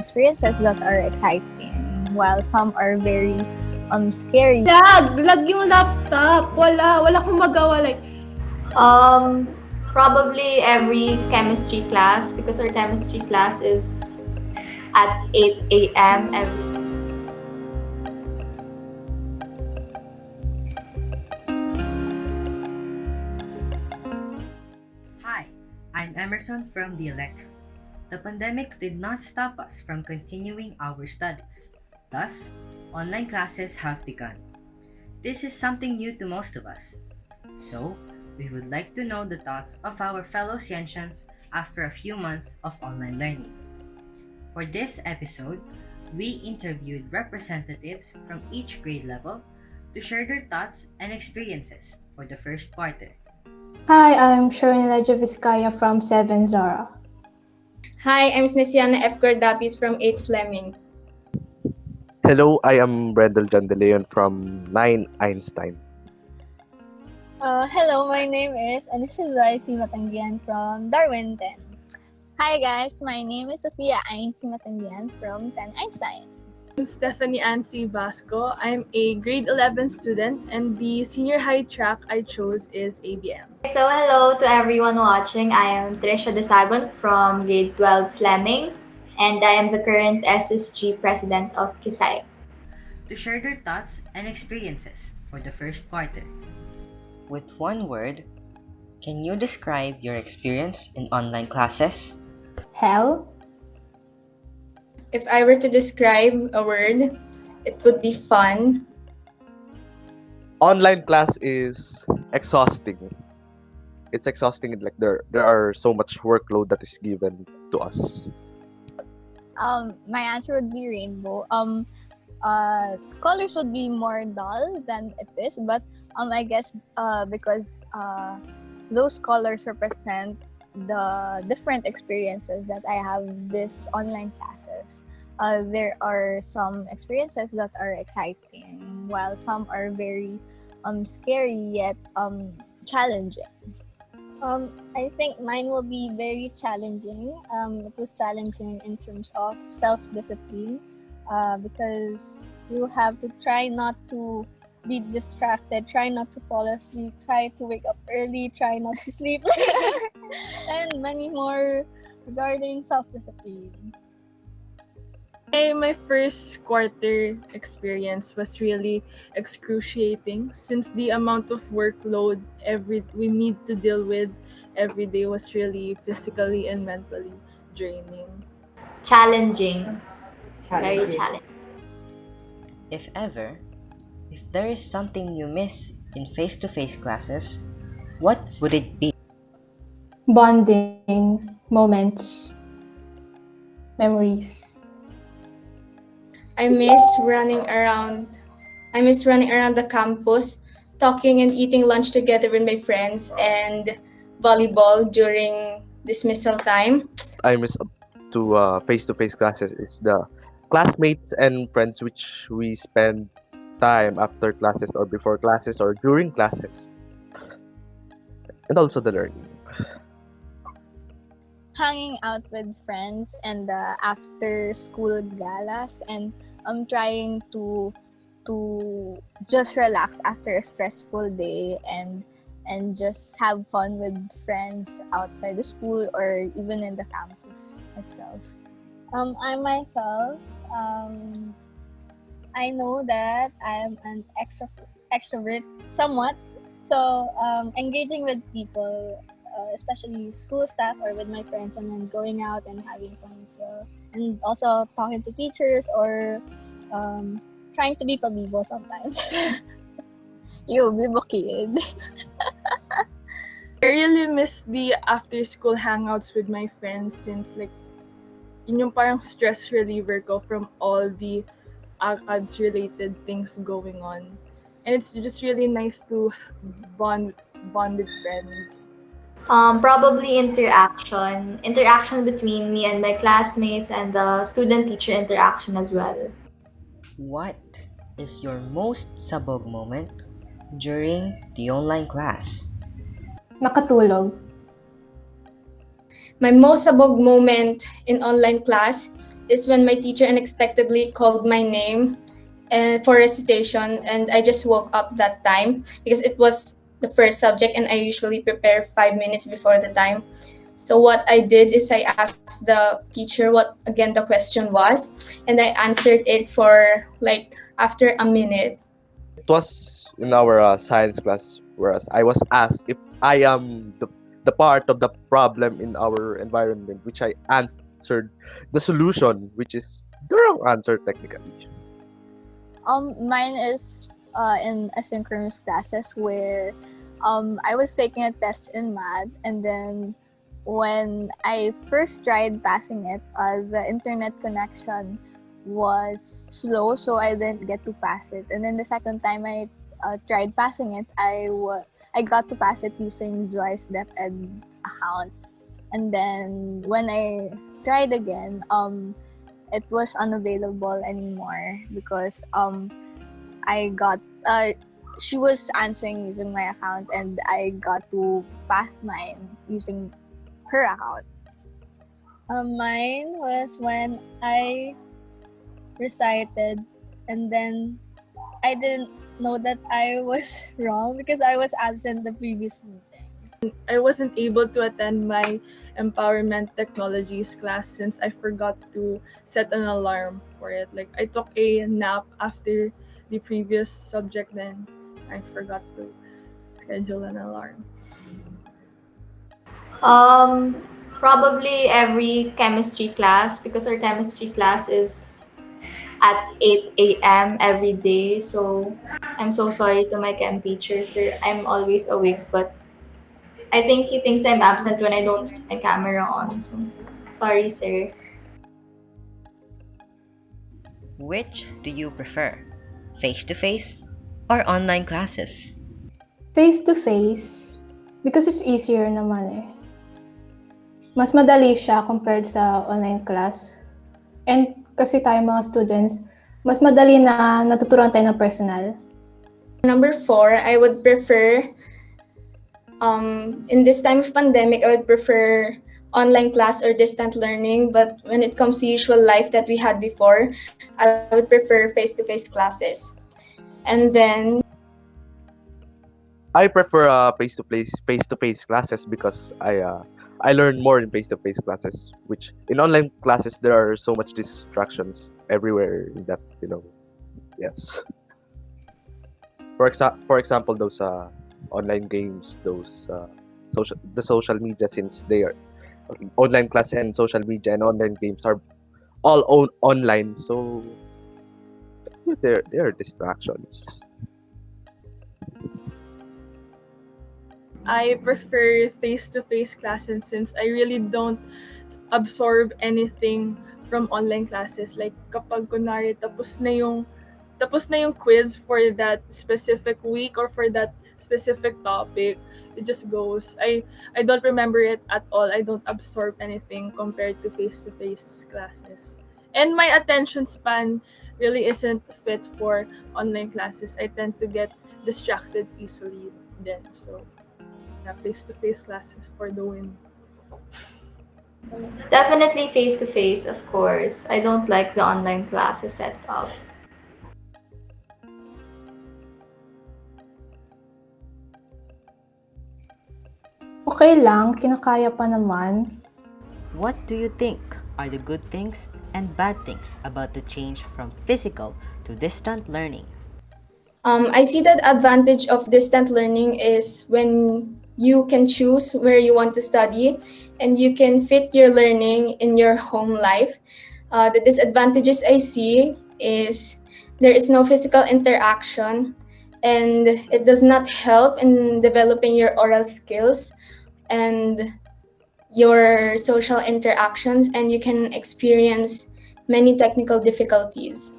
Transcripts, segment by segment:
experiences that are exciting, while some are very scary. Lag yung laptop. Wala akong magawa. Probably every chemistry class because our chemistry class is at 8 a.m. every. Hi, I'm Emerson from the Electron. The pandemic did not stop us from continuing our studies. Thus, online classes have begun. This is something new to most of us. So, we would like to know the thoughts of our fellow Scientians after a few months of online learning. For this episode, we interviewed representatives from each grade level to share their thoughts and experiences for the first quarter. Hi, I'm Sharonella Javiskaya from 7 Zara. Hi, I'm Snesiana F. Gordapis from 8 Fleming. Hello, I am Brendel John De Leon from 9 Einstein. Hello, my name is Anisha Zoysi Matanggian from Darwin 10. Hi guys, my name is Sophia Ainsi Matanggian from 10 Einstein. I'm Stephanie Ansi Vasco. I'm a grade 11 student and the senior high track I chose is ABM. So hello to everyone watching. I am Trisha Desagon from grade 12 Fleming and I am the current SSG president of Kisay. To share their thoughts and experiences for the first quarter. With one word, can you describe your experience in online classes? Hell? If I were to describe a word, it would be fun. Online class is exhausting. It's exhausting. Like there are so much workload that is given to us. My answer would be rainbow. Colors would be more dull than it is, but I guess because those colors represent the different experiences that I have this online classes. There are some experiences that are exciting, while some are very scary yet challenging. I think mine will be very challenging. It was challenging in terms of self-discipline because you have to try not to be distracted, try not to fall asleep, try to wake up early, try not to sleep late, and many more regarding self-discipline. My first quarter experience was really excruciating since the amount of workload we need to deal with every day was really physically and mentally draining. Challenging. Very challenging. If ever, if there is something you miss in face-to-face classes, what would it be? Bonding, moments, memories. I miss running around the campus, talking and eating lunch together with my friends and volleyball during dismissal time. I miss to face-to-face classes is the classmates and friends which we spend time after classes or before classes or during classes, and also the learning. Hanging out with friends and after school galas, and trying to just relax after a stressful day and just have fun with friends outside the school or even in the campus itself. I myself, I know that I am an extrovert somewhat, so engaging with people, especially school staff or with my friends, and then going out and having fun as well, and also talking to teachers or trying to be pabibo sometimes. You bibo kid. I really miss the after school hangouts with my friends since yun yung parang stress reliever ko from all the ACADS related things going on. And it's just really nice to bond with friends. Probably interaction between me and my classmates and the student-teacher interaction as well. What is your most sabog moment during the online class? Nakatulog. My most sabog moment in online class is when my teacher unexpectedly called my name and for recitation, and I just woke up that time because it was the first subject and I usually prepare 5 minutes before the time. So what I did is I asked the teacher what again the question was, and I answered it for like after a minute. It was in our science class, whereas I was asked if I am the part of the problem in our environment, which I answered the solution, which is the wrong answer technically. Mine is in asynchronous classes where I was taking a test in math, and then when I first tried passing it, the internet connection was slow, so I didn't get to pass it. And then the second time I tried passing it, I got to pass it using Zoi's DepEd account. And then when I tried again, it was unavailable anymore because I got she was answering using my account, and I got to pass mine using her account. Mine was when I recited, and then I didn't know that I was wrong because I was absent the previous meeting. I wasn't able to attend my empowerment technologies class since I forgot to set an alarm for it. Like I took a nap after the previous subject, then I forgot to schedule an alarm. Um, Probably every chemistry class because our chemistry class is at 8 a.m. every day. So I'm so sorry to my chem teacher, sir. I'm always awake, but I think he thinks I'm absent when I don't turn my camera on. So sorry, sir. Which do you prefer? Face to face or online classes? Face to face, because it's easier naman eh. Mas madali siya compared sa online class. And kasi tayo mga students, mas madali na natuturuan tayo ng personal. Number 4, I would prefer in this time of pandemic, I would prefer online class or distant learning. But when it comes to usual life that we had before, I would prefer face-to-face classes. And then I prefer face-to-face classes because I learn more in face-to-face classes, which in online classes there are so much distractions everywhere that yes. For example, those online games, those social media, since they are online class and social media and online games are all online, so they're distractions. I prefer face-to-face classes since I really don't absorb anything from online classes. Like kapag kunwari tapos na yung quiz for that specific week or for that specific topic, it just goes. I don't remember it at all. I don't absorb anything compared to face-to-face classes. And my attention span really isn't fit for online classes. I tend to get distracted easily then. So yeah, face-to-face classes for the win. Definitely face to face, of course. I don't like the online classes setup. Okay lang, kinakaya pa naman. What do you think are the good things and bad things about the change from physical to distant learning? I see that advantage of distant learning is when you can choose where you want to study and you can fit your learning in your home life. The disadvantages I see is there is no physical interaction and it does not help in developing your oral skills and your social interactions, and you can experience many technical difficulties.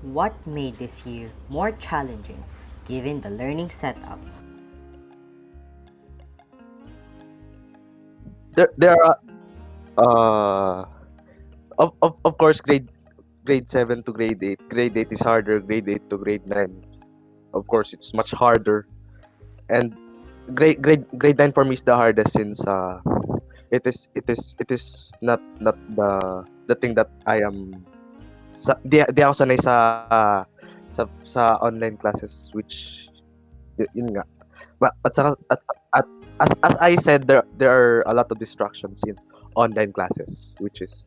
What made this year more challenging given the learning setup? There are of course grade 7 to grade 8. Grade 8 is harder, grade 8 to grade 9. Of course it's much harder. And grade 9 for me is the hardest since it is not the thing that I am di ako sanay sa online classes, which yun nga. At saka as I said, there are a lot of distractions in online classes, which is,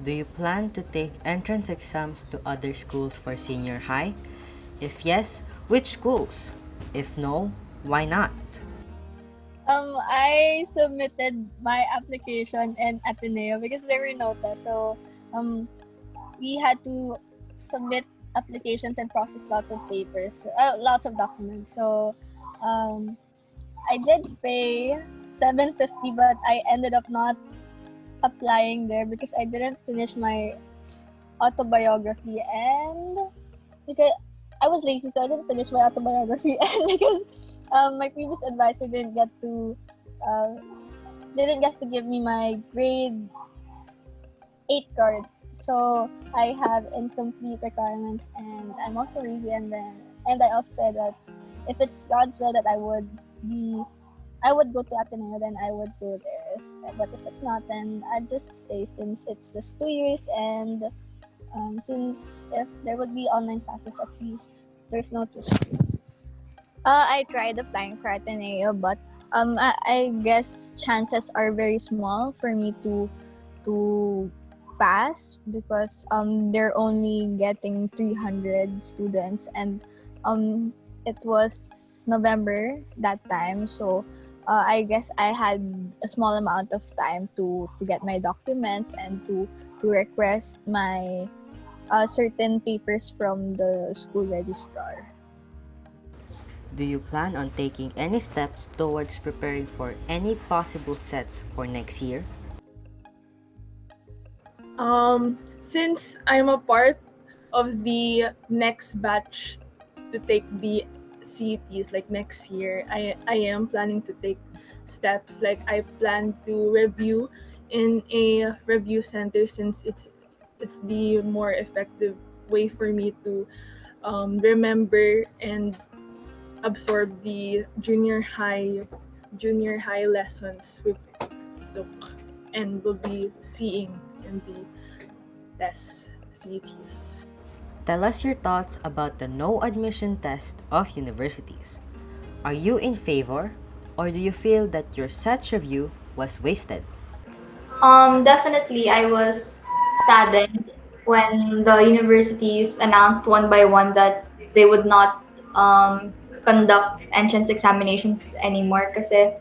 Do you plan to take entrance exams to other schools for senior high? If yes, which schools? If no, why not? I submitted my application in Ateneo because there were no tests. So, we had to submit applications and process lots of papers, lots of documents. So, I did pay 750, but I ended up not applying there because I didn't finish my autobiography, and because I was lazy, so I didn't finish my autobiography, and because my previous advisor uh, didn't get to give me my grade 8 card. So I have incomplete requirements, and I'm also lazy. And I also said that if it's God's will that I would go to Ateneo, then I would go there. But if it's not, then I'd just stay since it's just 2 years, and since if there would be online classes, at least there's no tuition. I tried applying for Ateneo, but I guess chances are very small for me to pass because they're only getting 300 students, and it was November that time, so I guess I had a small amount of time to get my documents and to request my certain papers from the school registrar. Do you plan on taking any steps towards preparing for any possible sets for next year? Since I'm a part of the next batch to take the CETs like next year, I am planning to take steps. Like I plan to review in a review center since it's the more effective way for me to remember and absorb the junior high lessons we've took and will be seeing in the tests, CETs. Tell us your thoughts about the no admission test of universities. Are you in favor, or do you feel that your SATs review was wasted? Definitely, I was saddened when the universities announced one by one that they would not conduct entrance examinations anymore. Kasi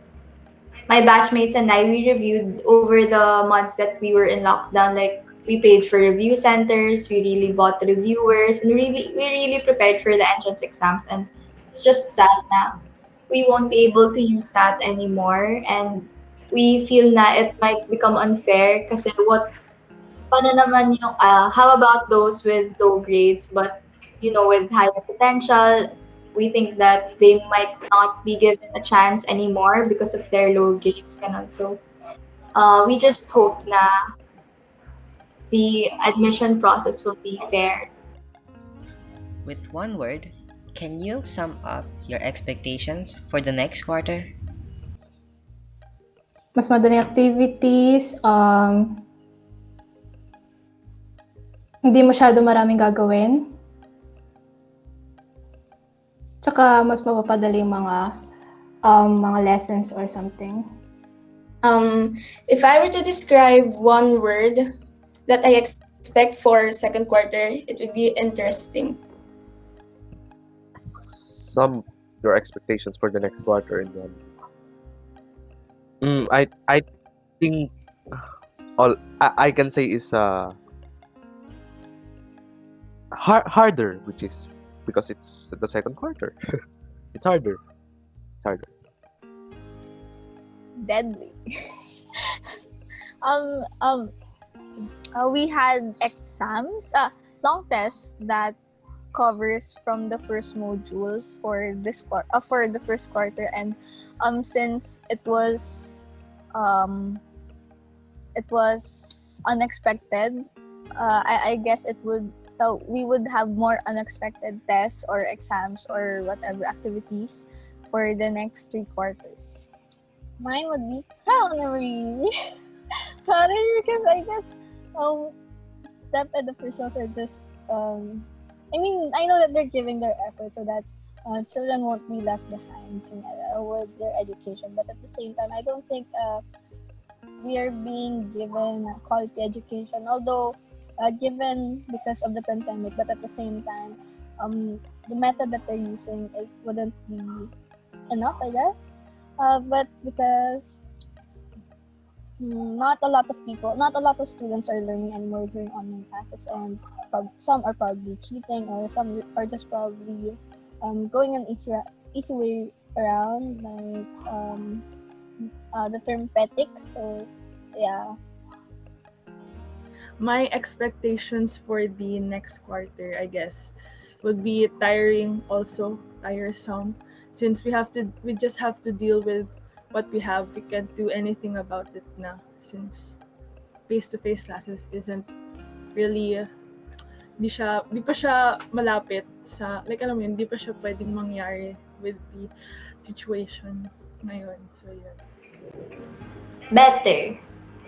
my batchmates and I, we reviewed over the months that we were in lockdown. Like we paid for review centers, we really bought reviewers, and we really prepared for the entrance exams. And it's just sad na we won't be able to use that anymore. And we feel na it might become unfair kasi paano naman yung, how about those with low grades but, with higher potential, we think that they might not be given a chance anymore because of their low grades. Ganun. So, we just hope na the admission process will be fair. With one word, can you sum up your expectations for the next quarter? Mas madaling activities, hindi masyado maraming gagawin. Tsaka mas mapapadali yung mga lessons or something. If I were to describe one word that I expect for second quarter, it would be interesting. Sum your expectations for the next quarter and then. I think all I can say is harder, which is because it's the second quarter. It's harder. It's harder. Deadly. We had exams, long tests that covers from the first module for for the first quarter, and since it was unexpected, I guess we would have more unexpected tests or exams or whatever activities for the next 3 quarters. Mine would be culinary. Culinary because I guess step and officials are just I mean, I know that they're giving their effort so that children won't be left behind with their education, but at the same time, I don't think we are being given quality education, although given because of the pandemic, but at the same time, the method that they're using wouldn't be enough, I guess. But because not a lot of people, not a lot of students are learning anymore during online classes, and some are probably cheating, or some are just probably going an easy way around, like the term petics. So yeah. My expectations for the next quarter, I guess, would be tiring, also tiresome, since we just have to deal with what we have. We can't do anything about it now, since face-to-face classes isn't really di pa siya malapit sa, like, alam mo yun, di pa siya pwedeng mangyari with the situation ngayon. So yun. Better.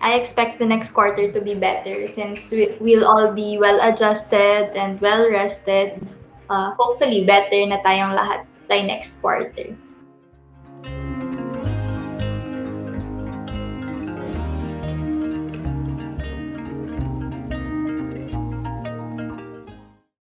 I expect the next quarter to be better since we'll all be well adjusted and well rested. Hopefully, better na tayong lahat by next quarter.